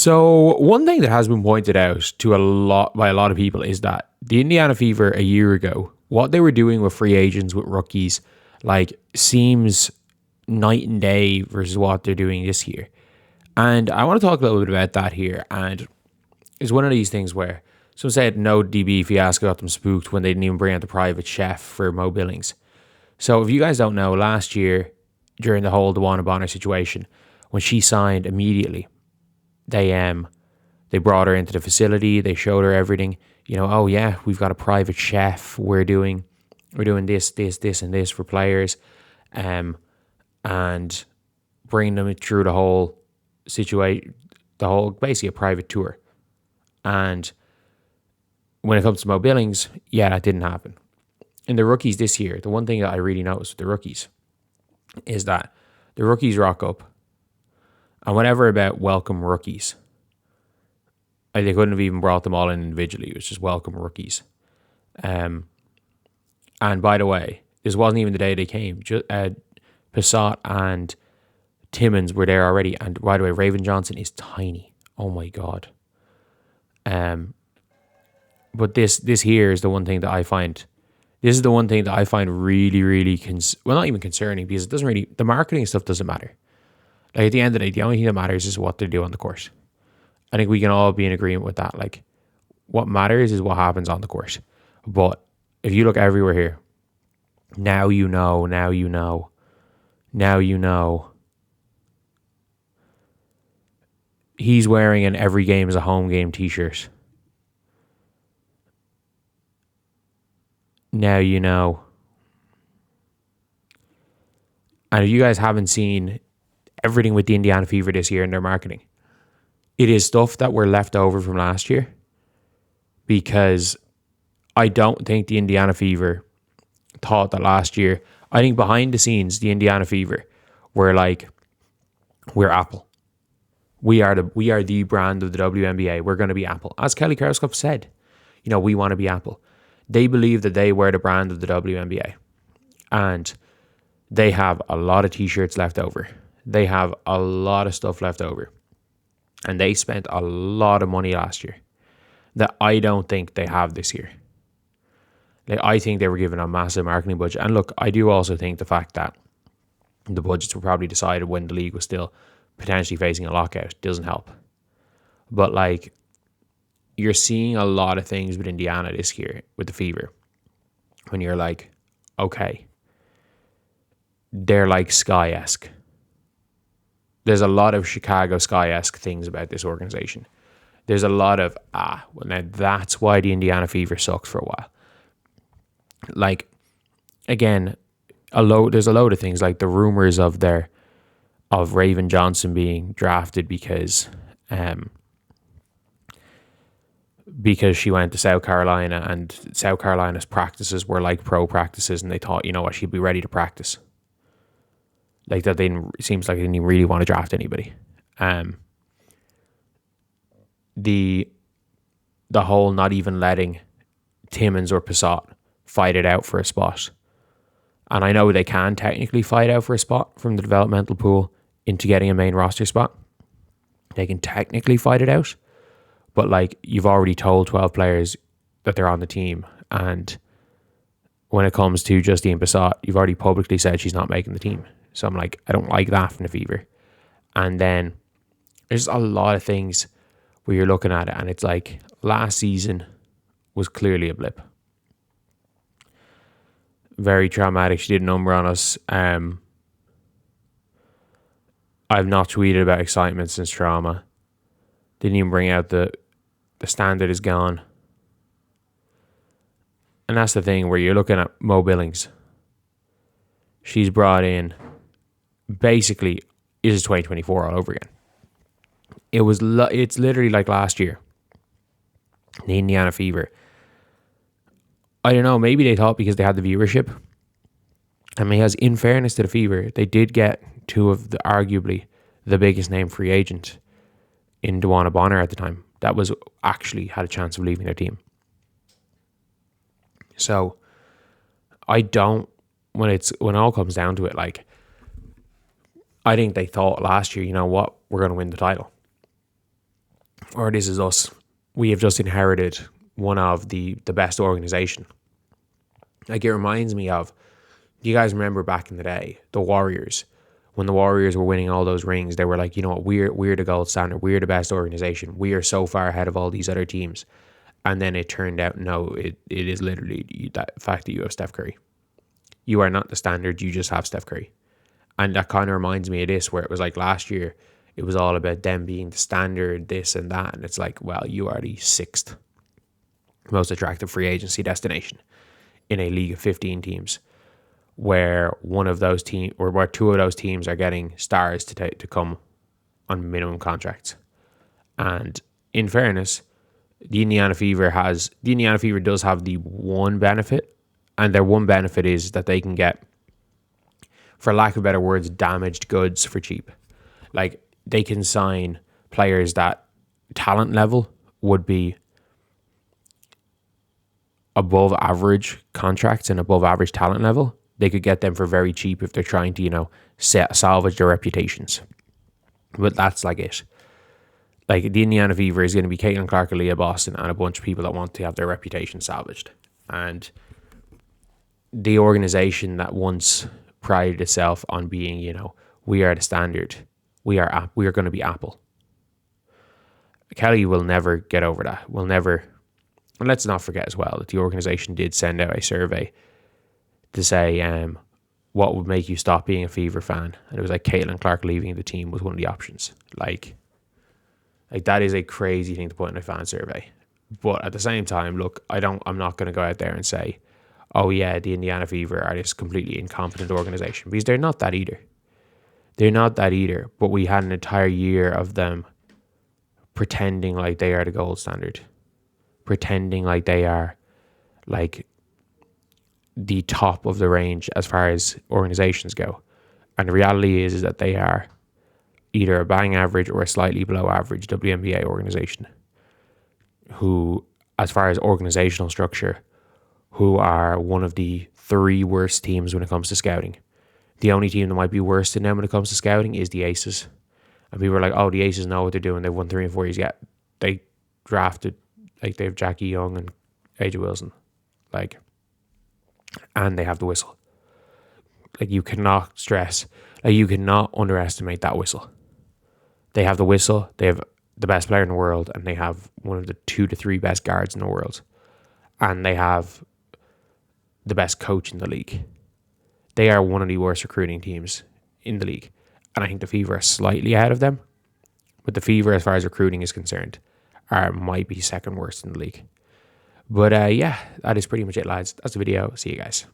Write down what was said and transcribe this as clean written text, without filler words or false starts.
So one thing that has been pointed out to by a lot of people is that the Indiana Fever a year ago, what they were doing with free agents, with rookies, like seems night and day versus what they're doing this year. And I want to talk a little bit about that here. And it's one of these things where someone said no DB fiasco got them spooked when they didn't even bring out the private chef for Mo Billings. So if you guys don't know, last year during the whole DeWanna Bonner situation, when she signed immediately, they brought her into the facility. They showed her everything. You know, oh yeah, we've got a private chef. We're doing this, and this for players, and bring them through the whole situation, basically a private tour. And when it comes to Mo Billings, yeah, that didn't happen. In the rookies this year, the one thing that I really noticed with the rookies is that the rookies rock up. And whatever about welcome rookies, they couldn't have even brought them all in individually. It was just welcome rookies. And by the way, this wasn't even the day they came. Passat and Timmins were there already. And by the way, Raven Johnson is tiny. Oh my God. But this here is the one thing that I find. This is the one thing that I find really, really not even concerning, because it doesn't really, the marketing stuff doesn't matter. Like at the end of the day, the only thing that matters is what they do on the court. I think we can all be in agreement with that. Like, what matters is what happens on the court. But if you look everywhere here, now you know. He's wearing an every game is a home game t-shirt. Now you know. And if you guys haven't seen everything with the Indiana Fever this year in their marketing, it is stuff that were left over from last year, because I don't think the Indiana Fever thought that last year. I think behind the scenes, the Indiana Fever were like, we're Apple. We are the brand of the WNBA. We're going to be Apple. As Kelly Krauskopf said, you know, we want to be Apple. They believe that they were the brand of the WNBA. And they have a lot of t-shirts left over. They have a lot of stuff left over. And they spent a lot of money last year that I don't think they have this year. Like, I think they were given a massive marketing budget. And look, I do also think the fact that the budgets were probably decided when the league was still potentially facing a lockout doesn't help. But like, you're seeing a lot of things with Indiana this year with the Fever when you're like, okay, they're like Sky-esque. There's a lot of Chicago Sky-esque things about this organization. There's a lot of, well, now that's why the Indiana Fever sucked for a while. Like, again, there's a load of things, like the rumors of Raven Johnson being drafted because she went to South Carolina, and South Carolina's practices were like pro practices, and they thought, you know what, she'd be ready to practice. Like that, it seems like they didn't even really want to draft anybody. The whole not even letting Timmins or Passat fight it out for a spot. And I know they can technically fight out for a spot from the developmental pool into getting a main roster spot. They can technically fight it out. But like, you've already told 12 players that they're on the team. And when it comes to Justine Passat, you've already publicly said she's not making the team. So I'm like, I don't like that from the Fever. And then there's a lot of things where you're looking at it and it's like, last season was clearly a blip. Very traumatic. She did a number on us. I've not tweeted about excitement since trauma. Didn't even bring out the standard is gone. And that's the thing where you're looking at Mo Billings. She's brought in, basically, this is 2024 all over again. It's literally like last year. The Indiana Fever. I don't know, maybe they thought because they had the viewership. I mean, as in fairness to the Fever, they did get two of arguably the biggest name free agent in DeWanna Bonner at the time. That was actually had a chance of leaving their team. So I don't, when it all comes down to it, like, I think they thought last year, you know what, we're going to win the title. or this is us. We have just inherited one of the best organization. Like, it reminds me of, do you guys remember back in the day, the Warriors? When the Warriors were winning all those rings, they were like, you know what, we're the gold standard. We're the best organization. We are so far ahead of all these other teams. And then it turned out, no, it is literally that fact that you have Steph Curry. You are not the standard. You just have Steph Curry. And that kind of reminds me of this, where it was like last year, it was all about them being the standard, this and that. And it's like, well, you are the 6th most attractive free agency destination in a league of 15 teams, where one of those teams, or where 2 of those teams are getting stars to come on minimum contracts. And in fairness, the Indiana Fever does have the one benefit, and their one benefit is that they can get, for lack of better words, damaged goods for cheap. Like, they can sign players that talent level would be above average contracts and above average talent level. They could get them for very cheap if they're trying to, salvage their reputations. But that's like it. Like, the Indiana Fever is going to be Caitlin Clark-Aaliyah Boston and a bunch of people that want to have their reputation salvaged. And the organization that once prided itself on being, we are the standard. We are going to be Apple. Kelly will never get over that. Will never. And let's not forget as well that the organization did send out a survey to say, what would make you stop being a Fever fan? And it was like Caitlin Clark leaving the team was one of the options. Like that is a crazy thing to put in a fan survey. But at the same time, look, I'm not going to go out there and say, oh yeah, the Indiana Fever are this completely incompetent organization, because they're not that either. They're not that either. But we had an entire year of them pretending like they are the gold standard, pretending like they are like the top of the range as far as organizations go. And the reality is that they are either a bang average or a slightly below average WNBA organization, who, as far as organizational structure, who are one of the 3 worst teams when it comes to scouting. The only team that might be worse than them when it comes to scouting is the Aces. And people are like, oh, the Aces know what they're doing. They've won 3 and 4 years. Yeah, they drafted, like, they have Jackie Young and AJ Wilson. Like, and they have the whistle. Like, you cannot underestimate that whistle. They have the whistle, they have the best player in the world, and they have one of the 2 to 3 best guards in the world. And they have the best coach in the league. They are one of the worst recruiting teams in the league. And I think the Fever are slightly ahead of them. But the Fever, as far as recruiting is concerned, might be second worst in the league. But yeah, that is pretty much it, lads. That's the video. See you guys.